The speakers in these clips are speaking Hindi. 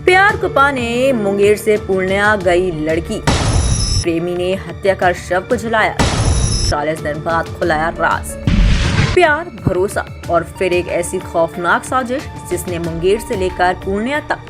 प्यार को पाने मुंगेर से पूर्णिया गई लड़की, प्रेमी ने हत्या कर शव को जलाया। 40 दिन बाद खुलाया राज। प्यार, भरोसा और फिर एक ऐसी खौफनाक साजिश जिसने मुंगेर से लेकर पूर्णिया तक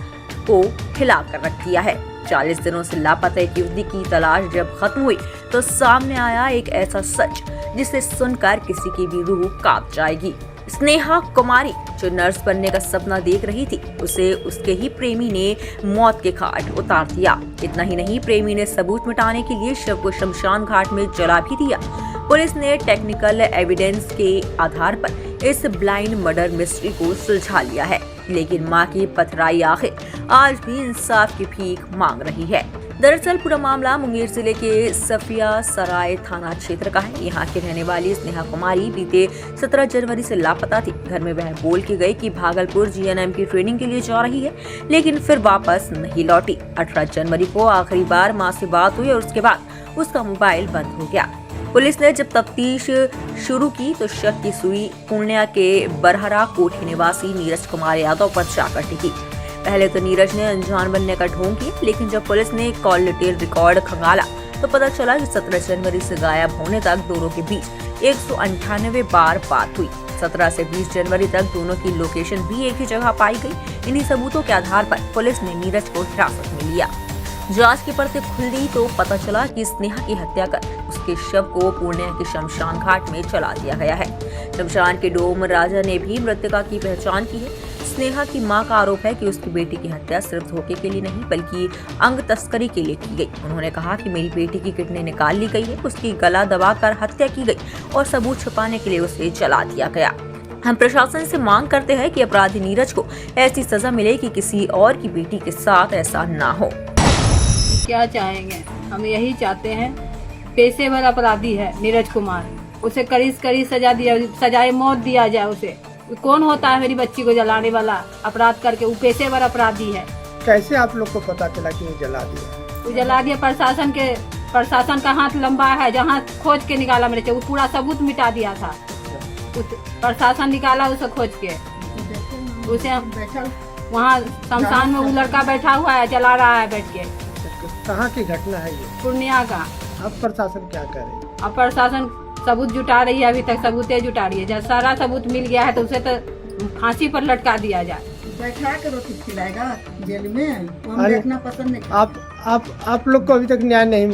को हिला कर रख दिया है। 40 दिनों से लापता एक युवती की तलाश जब खत्म हुई तो सामने आया एक ऐसा सच जिसे सुनकर किसी की भी रूह कांप जाएगी। स्नेहा कुमारी जो नर्स बनने का सपना देख रही थी, उसे उसके ही प्रेमी ने मौत के घाट उतार दिया। इतना ही नहीं, प्रेमी ने सबूत मिटाने के लिए शव को शमशान घाट में जला भी दिया। पुलिस ने टेक्निकल एविडेंस के आधार पर इस ब्लाइंड मर्डर मिस्ट्री को सुलझा लिया है, लेकिन मां की पथराई आंखें आज भी इंसाफ की भीख मांग रही है। दरअसल पूरा मामला मुंगेर जिले के सफिया सराय थाना क्षेत्र का है। यहाँ की रहने वाली स्नेहा कुमारी बीते 17 जनवरी से लापता थी। घर में वह बोल के गई कि भागलपुर जीएनएम की ट्रेनिंग के लिए जा रही है, लेकिन फिर वापस नहीं लौटी। 18 जनवरी को आखिरी बार मां से बात हुई और उसके बाद उसका मोबाइल बंद हो गया। पुलिस ने जब तफ्तीश शुरू की तो शक की सुई पूर्णिया के बरहरा कोठी निवासी नीरज कुमार यादव पर जाकर टिकी। पहले तो नीरज ने अनजान बनने का ढोंग किया, लेकिन जब पुलिस ने कॉल डिटेल रिकॉर्ड खंगाला तो पता चला कि 17 जनवरी से गायब होने तक दोनों के बीच 198 बार बात हुई। 17 से 20 जनवरी तक दोनों की लोकेशन भी एक ही जगह पाई गई। इन्हीं सबूतों के आधार पर पुलिस ने नीरज को हिरासत में लिया। जांच की परतें खुली तो पता चला कि स्नेहा की हत्या कर उसके शव को पूर्णिया के शमशान घाट में जला दिया गया है। शमशान के डोम राजा ने भी मृतका की पहचान की है। स्नेहा की मां का आरोप है कि उसकी बेटी की हत्या सिर्फ धोखे के लिए नहीं बल्कि अंग तस्करी के लिए की गई। उन्होंने कहा कि मेरी बेटी की किडनी निकाल ली गई है, उसकी गला दबाकर हत्या की गई और सबूत छुपाने के लिए उसे जला दिया गया। हम प्रशासन से मांग करते हैं कि अपराधी नीरज को ऐसी सजा मिले कि किसी और की बेटी के साथ ऐसा ना हो। क्या चाहेंगे, हम यही चाहते हैं। पेशेवर अपराधी है नीरज कुमार, उसे कड़ी सजाए मौत दिया जाए। उसे कौन होता है मेरी बच्ची को जलाने वाला अपराध करके? वो पेशेवर अपराधी है। कैसे आप लोग को पता चला कि वो जला दिया? वो जला दिया, प्रशासन का हाथ लंबा है। जहाँ खोज के निकाला मेरे वो पूरा सबूत मिटा दिया था। प्रशासन निकाला उसे खोज के। उसे वहाँ शमशान में वो लड़का बैठा हुआ है, जला रहा है बैठ के। कहाँ की घटना है ये? पूर्णिया का। अब प्रशासन क्या कर रही है? अब प्रशासन सबूत जुटा रही है, अभी तक सबूतें जुटा रही है। जब सारा सबूत मिल गया है तो उसे तो फांसी पर लटका दिया जाए। बैठा के रोटी खिलाएगा जेल में, हम देखना पसंद नहीं। आप लोग को अभी तक न्याय नहीं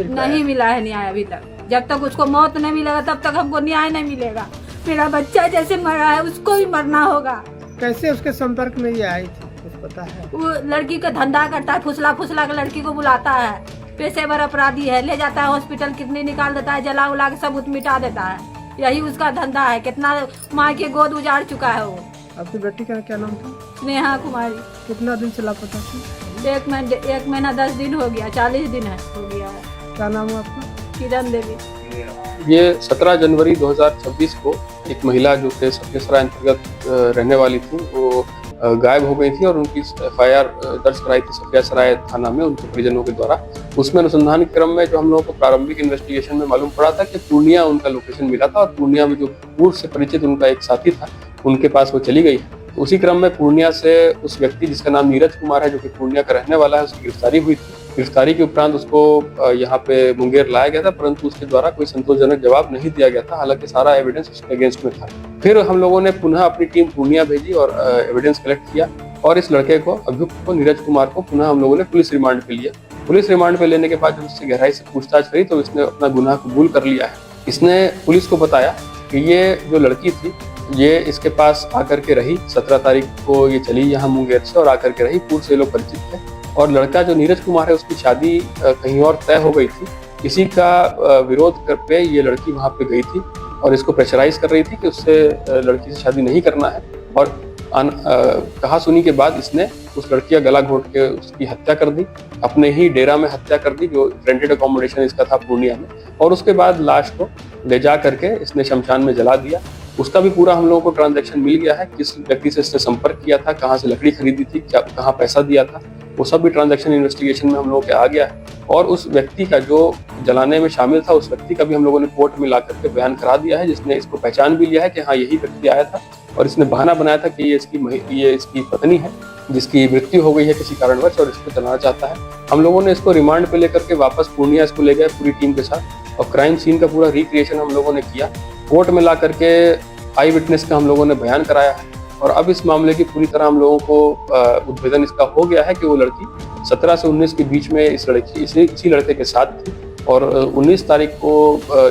मिला है न्याय अभी तक। जब तक उसको मौत नहीं मिलेगा तब तक हमको न्याय नहीं मिलेगा। मेरा बच्चा जैसे मरा है उसको भी मरना होगा। कैसे उसके संपर्क में ये आई थी, कुछ पता है? वो लड़की का धंधा करता है, फुसला के लड़की को बुलाता है। पेशेवर अपराधी है, ले जाता है हॉस्पिटल, किडनी निकाल देता है, जला उला के सबूत मिटा देता है। यही उसका धंधा है। कितना माँ के गोद उजाड़ चुका है वो। आपकी बेटी का क्या नाम था? स्नेहा कुमारी। कितना दिन से लापता थी? 1 महीना 10 दिन हो गया, 40 दिन हो गया है। क्या नाम है आपका? किरण देवी। ये 17 जनवरी 2026 को एक महिला जो कि सफियासराय अंतर्गत रहने वाली थी, वो गायब हो गई थी और उनकी FIR दर्ज कराई थी सफियासराय थाना में उनके परिजनों के द्वारा। उसमें अनुसंधान के क्रम में जो हम लोगों को प्रारंभिक इन्वेस्टिगेशन में मालूम पड़ा था कि पूर्णिया उनका लोकेशन मिला था और पूर्णिया में जो पूर्व से परिचित उनका एक साथी था, उनके पास वो चली गई। तो उसी क्रम में पूर्णिया से उस व्यक्ति जिसका नाम नीरज कुमार है, जो कि पूर्णिया का रहने वाला है, उसकी गिरफ्तारी हुई थी। गिरफ्तारी के उपरांत उसको यहाँ पे मुंगेर लाया गया था, परंतु उसके द्वारा कोई संतोषजनक जवाब नहीं दिया गया था। हालांकि सारा एविडेंस उसके अगेंस्ट में था। फिर हम लोगों ने पुनः अपनी टीम पूर्णिया भेजी और एविडेंस कलेक्ट किया और इस लड़के को, अभियुक्त को, नीरज कुमार को पुनः हम लोगों ने पुलिस रिमांड पे लिया। पुलिस रिमांड पे लेने के बाद जब उससे गहराई से पूछताछ करी तो इसने अपना गुनाह कबूल कर लिया है। इसने पुलिस को बताया कि ये जो लड़की थी, ये इसके पास आकर के रही। 17 तारीख को ये चली यहाँ मुंगेर से और आकर के रही। पूर्व से लोग परिचित थे और लड़का जो नीरज कुमार है, उसकी शादी कहीं और तय हो गई थी। इसी का विरोध कर पे ये लड़की वहाँ पे गई थी और इसको प्रेशराइज कर रही थी कि उससे लड़की से शादी नहीं करना है। और कहा सुनी के बाद इसने उस लड़की का गला घोंट के उसकी हत्या कर दी, अपने ही डेरा में हत्या कर दी, जो रेंटेड अकोमोडेशन इसका था पूर्णिया में। और उसके बाद लाश को ले जा करके इसने शमशान में जला दिया। उसका भी पूरा हम लोगों को ट्रांजैक्शन मिल गया है, किस व्यक्ति से इसने संपर्क किया था, कहाँ से लकड़ी खरीदी थी, क्या कहाँ पैसा दिया था, वो सब भी ट्रांजैक्शन इन्वेस्टिगेशन में हम लोगों के आ गया है। और उस व्यक्ति का जो जलाने में शामिल था, उस व्यक्ति का भी हम लोगों ने कोर्ट में ला करके बयान करा दिया है, जिसने इसको पहचान भी लिया है कि हाँ यही व्यक्ति आया था। और इसने बहाना बनाया था कि ये इसकी पत्नी है, जिसकी मृत्यु हो गई है किसी कारणवश और इसको चलाना चाहता है। हम लोगों ने इसको रिमांड पे लेकर के वापस पूर्णिया इसको ले गए पूरी टीम के साथ और क्राइम सीन का पूरा रिक्रिएशन हम लोगों ने किया। कोर्ट में ला करके आई विटनेस का हम लोगों ने बयान कराया है और अब इस मामले की पूरी तरह हम लोगों को उद्भेदन इसका हो गया है कि वो लड़की 17 से 19 के बीच में इसी लड़के के साथ थी और 19 तारीख को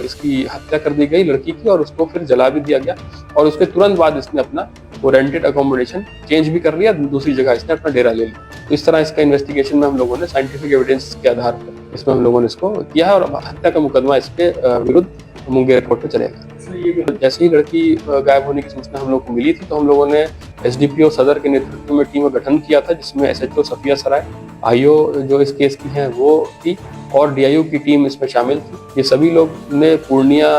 इसकी हत्या कर दी गई लड़की की और उसको फिर जला भी दिया गया और उसके तुरंत बाद इसने अपना वो रेंटेड अकोमोडेशन चेंज भी कर लिया, दूसरी जगह इसने अपना डेरा ले लिया। तो इस तरह इसका इन्वेस्टिगेशन में हम लोगों ने साइंटिफिक एविडेंस के आधार पर इसमें हम लोगों ने इसको किया है और हत्या का मुकदमा इसके विरुद्ध मुंगेर कोर्ट में चलेगा। जैसे ही लड़की गायब होने की सूचना हम लोग को मिली थी तो हम लोगों ने एसडीपीओ सदर के नेतृत्व में टीम का गठन किया था, जिसमें एसएचओ सफिया सराय, आईओ जो इस केस की हैं वो थी और डीआईओ की टीम इसमें शामिल थी। ये सभी लोग ने पूर्णिया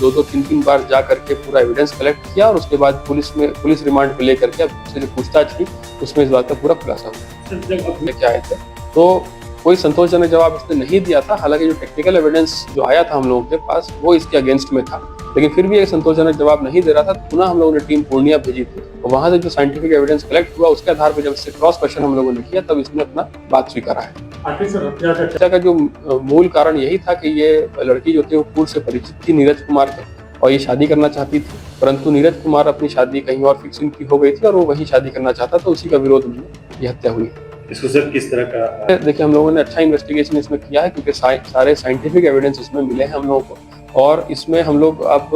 2-3 बार जा करके पूरा एविडेंस कलेक्ट किया और उसके बाद पुलिस रिमांड पे लेकर के अब उससे जो पूछताछ की उसमें इस बात का पूरा खुलासा हुआ। लेके आए थे तो कोई संतोषजनक जवाब इसने नहीं दिया था। हालांकि जो टेक्निकल एविडेंस जो आया था हम लोगों के पास वो इसके अगेंस्ट में था, लेकिन फिर भी एक संतोषजनक जवाब नहीं दे रहा था। पुनः हम लोगों ने टीम पूर्णिया भेजी थी और वहां से जो साइंटिफिक एविडेंस कलेक्ट हुआ उसके आधार पर जब इससे क्रॉस क्वेश्चन हम लोगों ने किया तब इसने अपना बात स्वीकारा है। हत्या का जो मूल कारण यही था कि ये लड़की जो थी वो पूर्व से परिचित थी नीरज कुमार के और ये शादी करना चाहती थी, परंतु नीरज कुमार अपनी शादी कहीं और फिक्सिंग की हो गई थी और वो वहीं शादी करना चाहता, तो उसी का विरोध में ये हत्या हुई। इसको सर किस तरह का देखिए हम लोगों ने अच्छा इन्वेस्टिगेशन इसमें किया है क्योंकि सारे साइंटिफिक एविडेंस इसमें मिले हैं हम लोगों को और इसमें हम लोग अब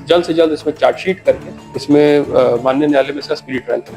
जल्द से जल्द इसमें चार्जशीट करके इसमें माननीय न्यायालय में इसका स्पीडी ट्रायल